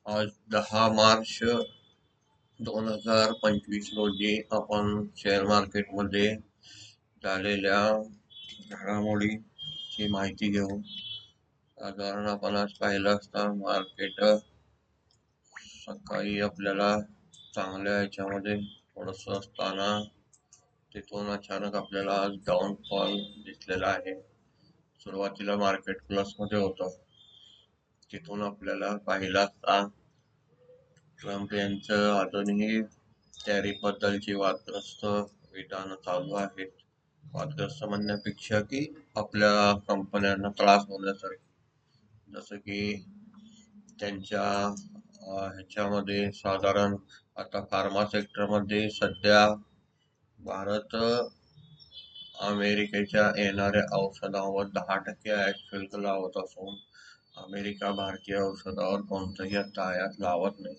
आज 10 मार्च 2025 रोजी आपण शेअर मार्केटमध्ये झालेल्या घडामोडीची माहिती घेऊ. साधारण आपण आज पाहिलं असता मार्केट सकाळी आपल्याला चांगल्या ह्याच्यामध्ये थोडस असताना तिथून अचानक आपल्याला आज डाऊनफॉल दिसलेला आहे. सुरुवातीला मार्केट प्लस मध्ये होतं. तिथून आपल्याला पाहिलं असता ट्रम्प यांचं अजूनही टॅरिफ बद्दलची वादग्रस्त विधानं चालू आहेत. वादग्रस्त म्हणण्यापेक्षा की आपल्या कंपन्यांना त्रास होण्यासारखी, जसं की त्यांच्या ह्याच्यामध्ये साधारण आता फार्मा सेक्टरमध्ये सध्या भारत अमेरिकेच्या येणाऱ्या औषधावर 10% आयात शुल्क लावत असून अमेरिका भारतीय औषधावर कोणतंही आता आयात लावत नाही.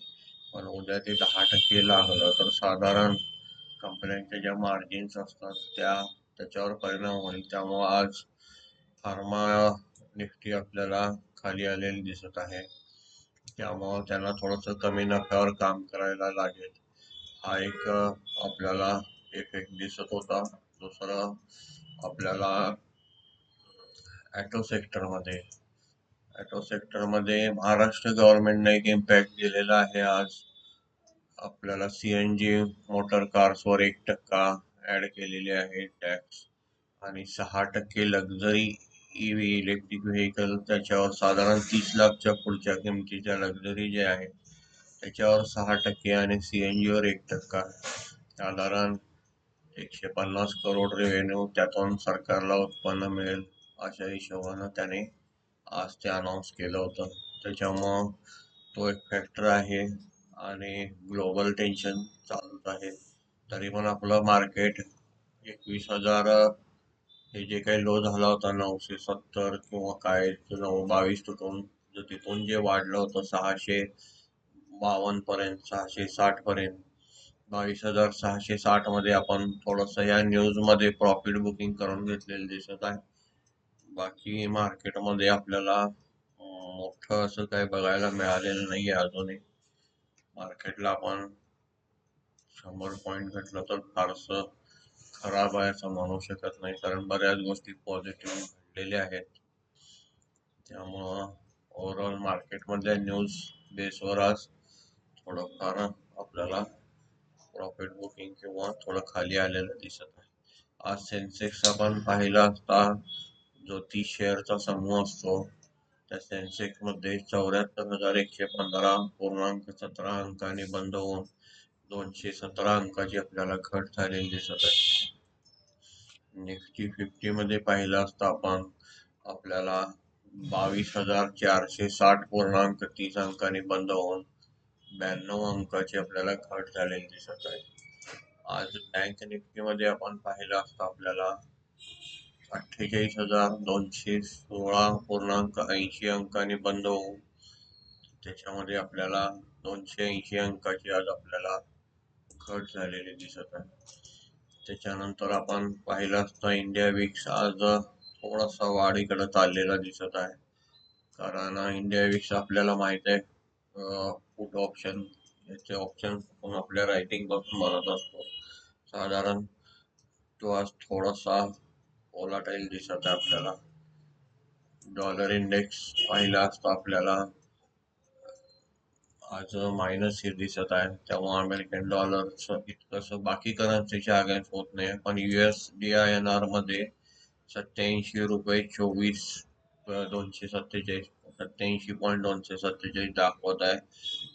पण उद्या ते 10% लागलं तर साधारण कंपन्यांच्या ज्या मार्जिन्स असतात त्याच्यावर परिणाम होईल. त्यामुळे आज फार्मा निफ्टी आपल्याला खाली आलेली दिसत आहे. त्यामुळं त्यांना थोडंसं कमी नफ्यावर काम करायला लागेल. हा एक आपल्याला इफेक्ट दिसत होता. दुसरं आपल्याला ॲटो सेक्टरमध्ये महाराष्ट्र गव्हर्नमेंटने एक इम्पॅक्ट दिलेला आहे. आज आपल्याला सीएनजी मोटर कार्सवर 1% ऍड केलेली आहे टॅक्स, आणि 6% लक्झरी ईव्ही इलेक्ट्रिक व्हेकल त्याच्यावर साधारण 30 लाखच्या पुढच्या किमतीच्या लक्झरी जे आहे त्याच्यावर 6% आणि सीएनजी वर 1%, साधारण 150 करोड रेव्हेन्यू त्यातून सरकारला उत्पन्न मिळेल अशा हिशोबानं त्याने आज ते अनाऊन्स केलं होतं. त्याच्यामुळं तो एक फॅक्टर आहे आणि ग्लोबल टेन्शन चालूच आहे. तरी पण आपलं मार्केट 21,000 हे जे काही लो झाला होता 970 किंवा काय 922 तिथून जे वाढलं होतं 652 पर्यंत, 660 पर्यंत, 22,660 मध्ये आपण थोडस या न्यूज मध्ये प्रॉफिट बुकिंग करून घेतलेलं दिसत आहे. बाकी मार्केटमध्ये आपल्याला मोठं असं काही बघायला मिळालेलं नाहीये अजूनही. मार्केटला आपण 100 पॉईंट घेतलं तर फारसं खराब आहे असं म्हणू शकत नाही, कारण बऱ्याच गोष्टी पॉझिटिव्ह घडलेल्या आहेत. त्यामुळं ओव्हरऑल मार्केटमधल्या न्यूज बेसवर आज थोडंफार आपल्याला प्रॉफिट बुकिंग किंवा थोडं खाली आलेलं दिसत आहे. आज सेन्सेक्स आपण पाहिला असता, जो 30 शेअरचा समूह असतो त्या सेन्सेक्स मध्ये 74,115.17 अंकांनी बंद होऊन 217 अंकाची आपल्याला घट झालेली दिसत आहे. निफ्टी 50 मध्ये पाहिलं असता आपण, आपल्याला 22,460.30 अंकांनी बंद होऊन 92 अंकाची आपल्याला घट झालेली दिसत आहे. आज बँक निफ्टी मध्ये आपण पाहिलं असता आपल्याला 48,216.80 अंकांनी बंद होऊन त्याच्यामध्ये आपल्याला 280 अंकाची आज आपल्याला घट झालेली दिसत आहे. त्याच्यानंतर आपण पाहिलं असता इंडिया विक्स आज थोडासा वाढीकडे चाललेला दिसत आहे. कारण इंडिया विक्स आपल्याला माहित आहे पुट ऑप्शन, याचे ऑप्शन आपण आपल्या रायटिंग पासून बनत असतो. साधारण तो आज थोडासा व्होलाटाईल दिसत आहे आपल्याला. डॉलर इंडेक्स पाहिला असता आपल्याला आज मायनस हे दिसत आहे. त्यामुळे अमेरिकन डॉलरचं इतकंसं बाकी करन्सीच्या अगेन्स्ट होत नाही, पण USDINR मध्ये 87 रुपये 24 247 87.247 दाखवत आहे.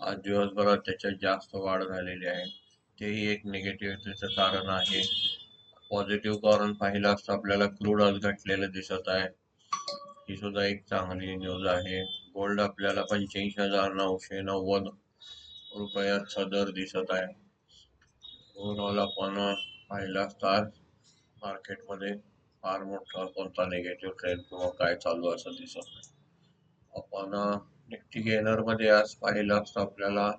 आज दिवसभरात त्याच्यात जास्त वाढ झालेली आहे. तेही एक निगेटिव्हिटीचं कारण आहे. पॉझिटिव्ह कारण पाहिलं असतं आपल्याला क्रूड आज घटलेलं दिसत आहे. ही सुद्धा एक चांगली न्यूज आहे. गोल्ड आपल्याला 85,990 रुपयाचा दर दिसत आहे. ओव्हरऑल आपण पाहिलं असता मार्केटमध्ये फार मोठा कोणता निगेटिव्ह ट्रेंड किंवा काय चालू असं दिसत नाही. आपण निफ्टी गेनर मध्ये आज पाहिलं असतं आपल्याला,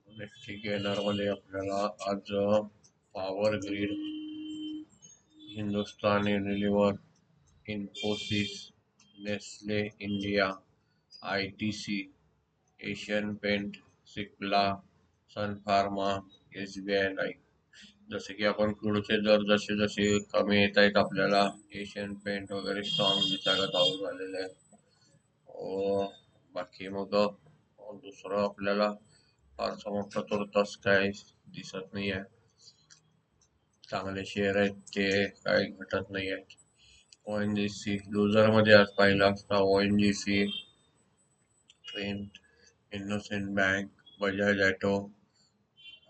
निफ्टी गेनर मध्ये आपल्याला आज power grid, Hindustan Unilever, Infosys, Nestle India, ITC, Asian paint, Cipla, Sun Pharma, SBI life. जसे की आपण पुढचे दर जसे जसे कमी येत आहेत आपल्याला एशियन पेंट वगैरे स्ट्रॉंग दिसायला चालू झालेले आहे. बाकी मग दुसरं आपल्याला फारसा मोठा तुर्तास काय दिसत नाही आहे. चांगले शेअर आहेत ते काही घटत नाही आहेत. ONGC लुझर मध्ये आज पाहिला असता ONGC, Trent, IndusInd bank, Bajaj auto,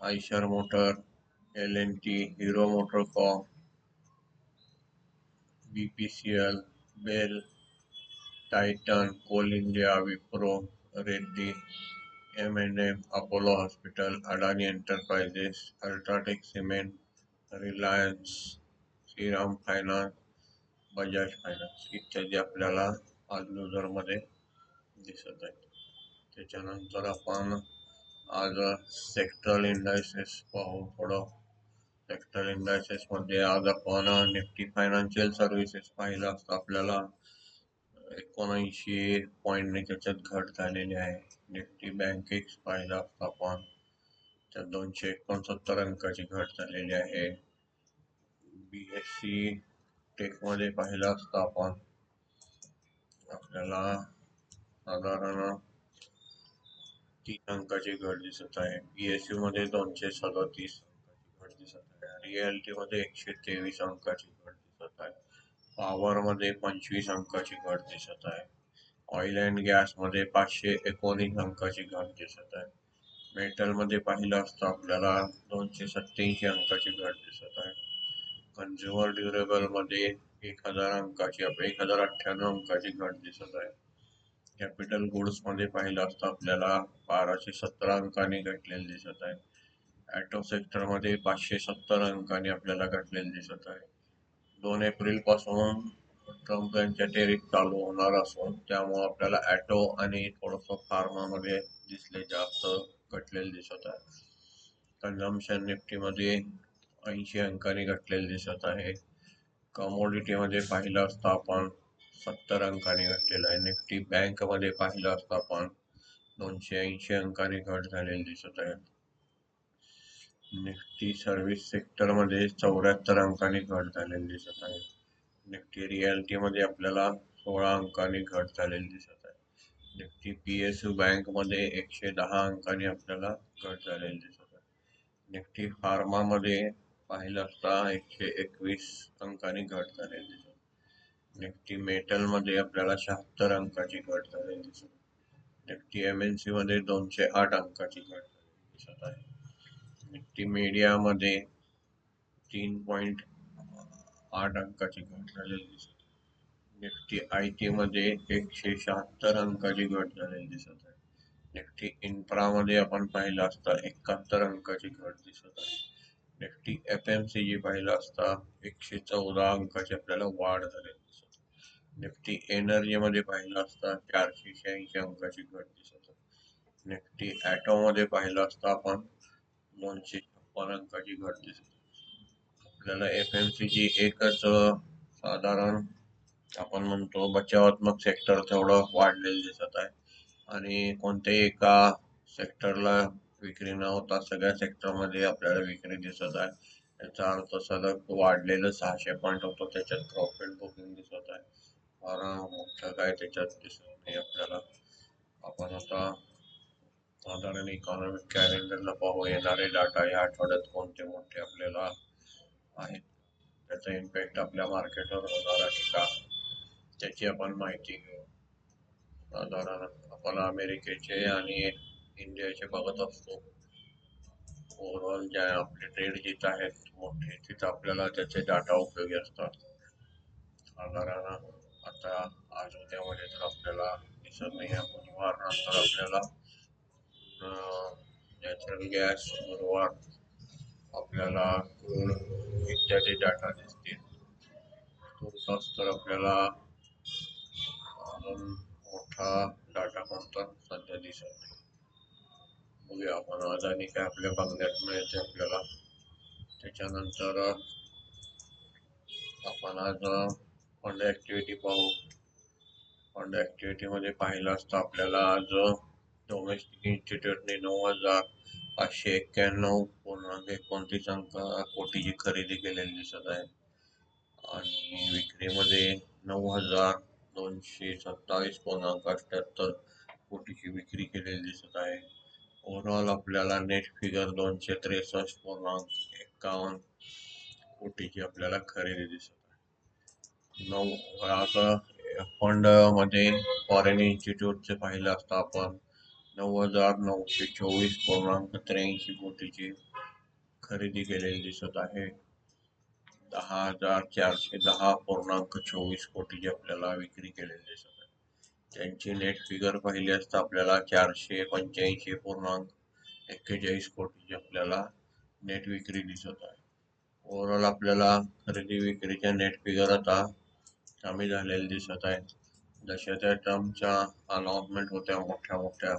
Eicher motor, L&T, Hero MotoCorp, BPCL, BEL, Titan, Coal India, Wipro, Reddy, M&M, Apollo hospital, Adani enterprises, UltraTech cement, Reliance, Shriram finance, Bajaj finance इत्यादी आपल्याला आज लुझरमध्ये दिसत आहेत. त्याच्यानंतर आपण आज सेक्टरल इंडायसेस पाहू. थोडं सेक्टर इंडायसेस मध्ये आज आपण निफ्टी फायनान्शियल सर्व्हिसेस पाहिलं असतं आपल्याला 79 पॉईंटने त्याच्यात घट झालेली आहे. निफ्टी बँकेक्स पाहिलं असतं आपण त्यात 269 अंकाची घट झालेली आहे. BSE टेक मध्ये पाहिलं असतं आपण आपल्याला साधारण 3 अंकाची घट दिसत आहे. BSE मध्ये 237 अंकाची घट दिसत आहे. रिअल्टी मध्ये 123 अंकाची घट दिसत आहे. पॉवर मध्ये 25 अंकाची घट दिसत आहे. ऑइल अँड गॅस मध्ये 519 अंकाची घट दिसत आहे. मेटल मध्ये पाहिलं असतं आपल्याला 287 अंकाची घट दिसत आहे. कन्झ्युमर ड्युरेबल मध्ये 1098 अंकाची घट दिसत आहे. कॅपिटल गुड्स मध्ये पाहिलं असतं आपल्याला 1217 अंकांनी घटलेले दिसत आहे. ऑटो सेक्टर मध्ये 570 अंकांनी आपल्याला घटलेले दिसत आहे. 2 एप्रिल पासून ट्रम्प यांच्या टेरिफ चालू होणार असून त्यामुळे आपल्याला ऑटो आणि थोडंसं फार्मा मध्ये दिसले जास्त घटलेले दिसत आहे. कन्झम्पशन निफ्टी मध्ये 80 अंकांनी घटलेले दिसत आहे. कमोडिटी मध्ये पाहिलं असतं आपण 70 अंकांनी घटलेलं आहे. निफ्टी बँक मध्ये पाहिलं असतं आपण 280 अंकांनी घट झालेली दिसत आहे. निफ्टी सर्व्हिस सेक्टर मध्ये 74 अंकांनी घट झालेली दिसत आहे. निफ्टी रिअल्टी मध्ये आपल्याला 16 अंकांनी घट झालेली दिसत आहे. निफ्टी PSU बँक मध्ये 110 अंकांनी आपल्याला घट झालेली दिसत आहे. निफ्टी फार्मा मध्ये पाहिलं असता 121 अंकांनी घट झालेली दिसत आहे. निफ्टी मेटल मध्ये आपल्याला 76 अंकाची घट झालेली दिसत आहे. निफ्टी MNC मध्ये 208 अंकाची घट झालेली दिसत आहे. निफ्टी मीडिया मध्ये 3.8 अंकाची घट झालेली दिसत आहे. निफ्टी IT मध्ये 176 अंकाची घट झालेली दिसत आहे. निफ्टी इन्फ्रा मध्ये आपण पाहिलं असता 71 अंकाची घट दिसत आहे. निफ्टी FMCG पाहिलं असता 114 अंकाची आपल्याला वाढ झालेली दिसत आहे. निफ्टी एनर्जी मध्ये पाहिलं असता 486 अंकाची घट दिसत आहे. निफ्टी ॲटो मध्ये पाहिलं असता आपण 256 अंकाची घट दिसत आहे. आपल्याला FMCG एकच साधारण आपण म्हणतो बचावात्मक सेक्टर तेवढं वाढलेलं दिसत आहे आणि कोणत्याही एका सेक्टरला विक्री न होता सगळ्या सेक्टरमध्ये आपल्याला विक्री दिसत आहे. याचा अर्थ सलग वाढलेलं 600 पॉईंट होतं त्याच्यात प्रॉफिट बुकिंग दिसत आहे. फार मोठं काय त्याच्यात दिसत नाही आपल्याला. आपण आता साधारण इकॉनॉमिक कॅलेंडरला पाहू येणारे डाटा या आठवड्यात कोणते मोठे आपल्याला आहेत, त्याचा इम्पॅक्ट आपल्या मार्केटवर होणार आहे का त्याची आपण माहिती घेऊ. साधारण आपण अमेरिकेचे आणि इंडियाचे बघत असतो. ओव्हरऑल ज्या आपले ट्रेड जिथं आहेत मोठे तिथं आपल्याला त्याचे डाटा उपयोगी असतात. साधारण आता आज उद्यामध्ये तर आपल्याला दिसत नाही आहे. बुधवारनंतर आपल्याला नॅचरल गॅस, गुरुवार आपल्याला क्रूड इत्यादी डाटा दिसतील. तुर्तास तर आपल्याला अजून मोठा डाटा कोणता सध्या दिसत नाही. बघूया आपण आज आणि काय आपल्या बघण्यात मिळते आपल्याला. त्याच्यानंतर आपण आज फंड ऍक्टिव्हिटी पाहू. फंड ऍक्टिव्हिटी मध्ये पाहिलं असतं आपल्याला आज डोमेस्टिक इन्स्टिट्यूटने 9,591.29 कोटीची खरेदी केलेली दिसत आहे आणि विक्रीमध्ये 9,227.78 कोटीची विक्री केलेली दिसत आहे. ओव्हरऑल आपल्याला नेट फिगर 263.51 कोटीची आपल्याला खरेदी दिसत आहे. आता फंड मध्ये फॉरेन इन्स्टिट्यूटचे पाहिलं असता आपण 9,924.83 कोटीची खरेदी केलेली दिसत आहे. 10,410.24 कोटीची आपल्याला विक्री केलेली दिसत आहे. त्यांची नेट फिगर पाहिली असता आपल्याला 485.41 कोटीची आपल्याला नेट विक्री दिसत आहे. ओव्हरऑल आपल्याला खरेदी विक्रीच्या नेट फिगर आता कमी झालेले दिसत आहे. जशा त्या ट्रम्पच्या अनाउन्समेंट होत्या मोठ्या मोठ्या,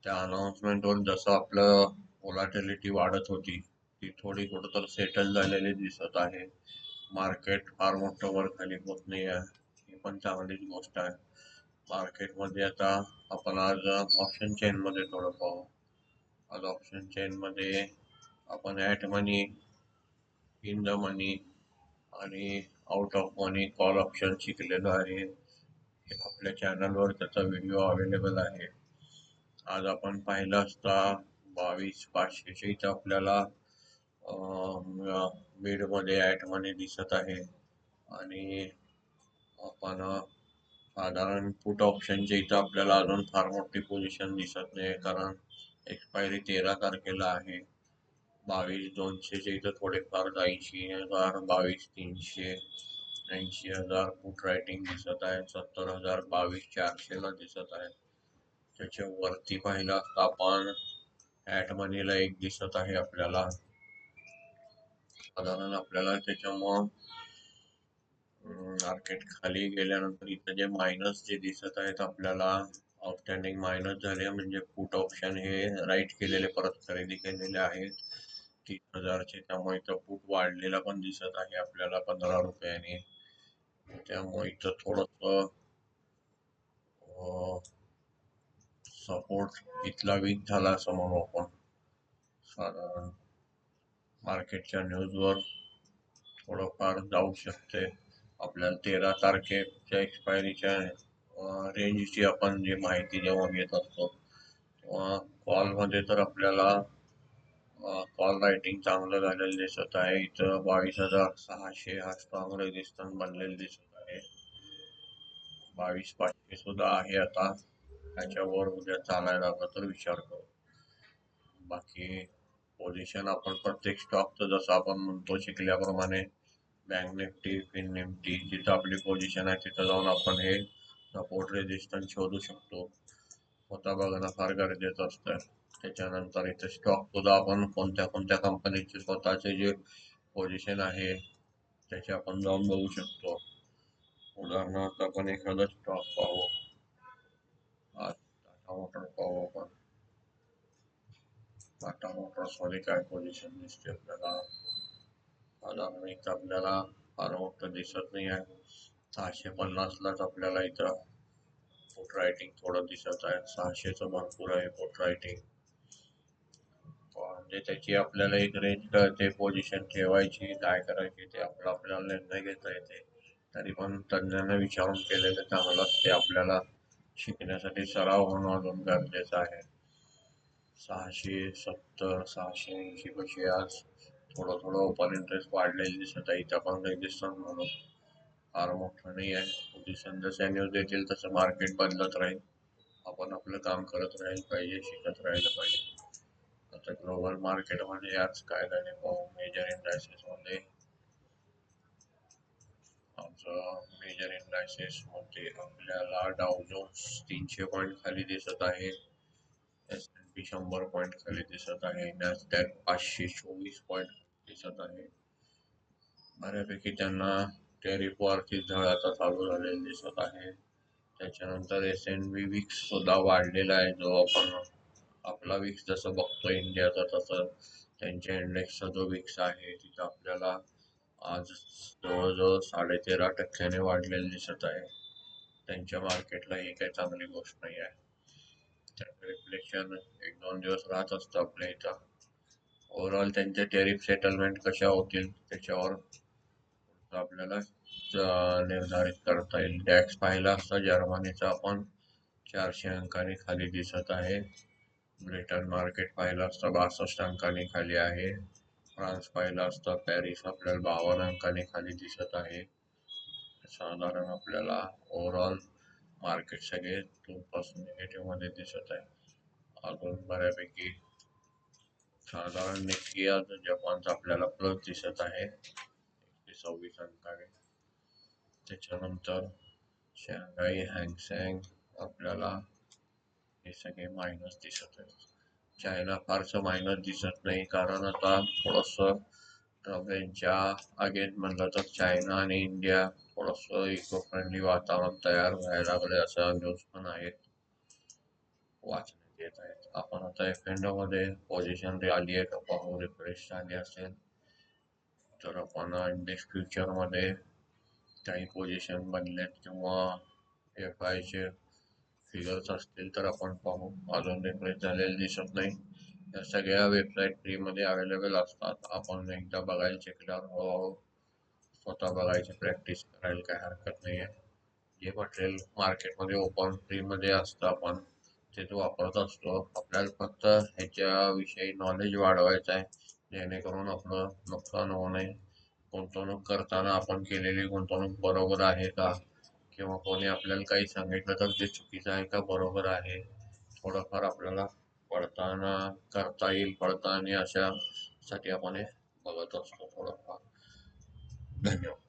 त्या अनाउन्समेंटवर जसं आपलं व्होलॅटिलिटी वाढत होती ती थोडी कुठं तर सेटल झालेली दिसत आहे. मार्केट फार मोठं वर खाली होत नाही आहे, ही पण चांगलीच गोष्ट आहे. मार्केटमध्ये आता आपण आज ऑप्शन चेन मध्ये थोडं पाहू. आज ऑप्शन चेन मध्ये आपण ॲट मनी, इन द मनी आणि out of money call option शिकलेलो आहे. आपल्या चॅनलवर त्याचा व्हिडिओ अवेलेबल आहे. आज आपण पाहिलं असता 22,500 इथं आपल्याला बीड मध्ये ॲट मनी दिसत आहे आणि आपण साधारण पुट ऑप्शनच्या इथं आपल्याला अजून फार मोठी पोझिशन दिसत नाही, कारण एक्सपायरी 13 तारखेला आहे. 22,200च्या इथं थोडेफार 80,000, 22,300, 80,000 पुट रायटिंग दिसत आहे. 70,000 22,400 ला दिसत आहे. त्याच्या वरती पाहिलं असता आपण ॲट मनीला एक दिसत आहे आपल्याला. साधारण आपल्याला त्याच्यामुळं मार्केट खाली गेल्यानंतर इथं जे मायनस जे दिसत आहेत आपल्याला, आउटस्टँडिंग मायनस झाले म्हणजे पुट ऑप्शन हे राईट केलेले परत खरेदी केलेले आहेत 30,000चे. त्यामुळे इथं पुट वाढलेला पण दिसत आहे आपल्याला 15 रुपयाने. त्यामुळे इथं थोडस सपोर्ट इथला वीक झाला असं म्हणू आपण. साधारण मार्केटच्या न्यूजवर थोडंफार जाऊ शकते. आपल्याला 13 तारखेच्या एक्सपायरीच्या रेंजची आपण जी माहिती जेव्हा घेत असतो तेव्हा कॉलमध्ये तर आपल्याला कॉल रायटिंग चांगलं झालेलं दिसत आहे. इथं 22,600 हा स्ट्रॉंग रेजिस्टन्स बनलेला दिसत आहे. 22,500 सुद्धा आहे. आता त्याच्यावर उद्या चालायला लागला तर विचार करू. बाकी पोझिशन आपण प्रत्येक स्टॉकचं जसं आपण म्हणतो शिकल्याप्रमाणे बँक निफ्टी, फिन निफ्टी जिथं आपली पोझिशन आहे तिथं जाऊन आपण हे सपोर्ट रेजिस्टन्स शोधू शकतो. स्वतः बघणं फार गरजेचं असतं. त्याच्यानंतर इथे स्टॉक सुद्धा आपण कोणत्या कोणत्या कंपनीचे स्वतःचे जे पोझिशन आहे त्याचे आपण जाऊन बघू शकतो. उदाहरणार्थ आपण एखादा स्टॉक पाहू. आज टाटा मोटर पाहू आपण. टाटा मोटर्स मध्ये काय पोझिशन दिसते आपल्याला. साधारण इथं आपल्याला फार मोठं दिसत नाही आहे. 650 लाच आपल्याला इथं पोर्ट रायटिंग थोडं दिसत आहे. 600चं भरपूर आहे पोर्ट रायटिंग. म्हणजे त्याची आपल्याला एक रेंज कळते, पोझिशन ठेवायची काय करायची ते आपल्याला निर्णय घेता येते. तरी पण तज्ञांना विचारून केलेलं चांगलं असते. आपल्याला शिकण्यासाठी सराव होणं अजून गरजेचं आहे. 670, 680 कशी आज थोडं थोडं ओपन इंटरेस्ट वाढलेलं दिसत आहे. इथं पण रेजिस्टन्स म्हणून फार मोठं नाही आहे. पोझिशन जशा न्यूज येतील तसं मार्केट बदलत राहील. आपण आपलं काम करत राहील पाहिजे, शिकत राहिलं पाहिजे. आता ग्लोबल मार्केटमध्ये आज काय झाले पाहू. मेजर इंडायसेस मध्ये मेजर इंडायसेस मध्ये आपल्याला डाव जोन्स 300 पॉईंट खाली दिसत आहे. S&P 100 पॉईंट खाली दिसत आहे. नॅसडॅक 524 पॉईंट दिसत आहे. बऱ्यापैकी त्यांना टेरिफ वरती झळ आता चालू झालेली दिसत आहे. त्याच्यानंतर S&P विक्स सुद्धा वाढलेला आहे. जो आपण आपला विक्स जसं बघतो इंडियाचा, तसं त्यांच्या इंडेक्सचा जो विक्स आहे तिथं आपल्याला आज जवळजवळ 13.5% वाढलेलं दिसत आहे. त्यांच्या मार्केटला ही काही चांगली गोष्ट नाही आहे. रिफ्लेक्शन एक दोन दिवस राहत असतं आपल्या इथं. ओव्हरऑल त्यांचे टेरिफ सेटलमेंट कशा होतील त्याच्यावर आपल्याला निर्धारित करता येईल. डॅक्स पाहिला असता जर्मनीचा आपण 400 अंकांनी खाली दिसत आहे. ब्रिटन मार्केट पाहिलं असता 62 अंकांनी खाली आहे. फ्रान्स पाहिलं असता पॅरिस आपल्याला 52 अंकांनी खाली दिसत आहे. साधारण आपल्याला ओव्हरऑल मार्केट सगळे 2% निगेटिव्ह मध्ये दिसत आहे. अजून बऱ्यापैकी साधारण निफ्टी आज जपानचा आपल्याला प्लस दिसत आहे 126 अंकाने. त्याच्यानंतर शांघाई हँगसेंग आपल्याला हे सगळे मायनस दिसत आहे. चायना फारसं मायनस दिसत नाही कारण आता थोडंसं ट्रम्पच्या आगेत म्हणलं तर चायना आणि इंडिया थोडंसं इको फ्रेंडली वातावरण तयार व्हायला लागले असं न्यूज पण आहेत, वाचण्यात येत आहेत. आपण आता एफएनडो मध्ये पोझिशन आली आहे का पाहू. रिफ्रेश झाली असेल तर आपण इंडेक्स फ्युचर मध्ये काही पोझिशन बनलेत किंवा एफ आयचे फिगर्स असतील तर आपण पाहू. अजून रिफ्रेश झालेले दिसत नाही. या सगळ्या वेबसाईट फ्री मध्ये अवेलेबल असतात. आपण एकदा बघायला शिकल्यावर स्वतः बघायची प्रॅक्टिस करायला काही हरकत नाही आहे. जे मटेरियल मार्केटमध्ये ओपन फ्री मध्ये असतं आपण तेच वापरत असतो. आपल्याला फक्त ह्याच्याविषयी नॉलेज वाढवायचं आहे जेणेकरून आपलं नुकसान होऊ नये. गुंतवणूक करताना आपण केलेली गुंतवणूक बरोबर आहे का, किंवा कोणी आपल्याला काही सांगितलं तर ते चुकीचं आहे का बरोबर आहे, थोडंफार आपल्याला पडताळणा करता येईल. पडताळणी अशा साठी आपण हे बघत असतो थोडंफार. धन्यवाद.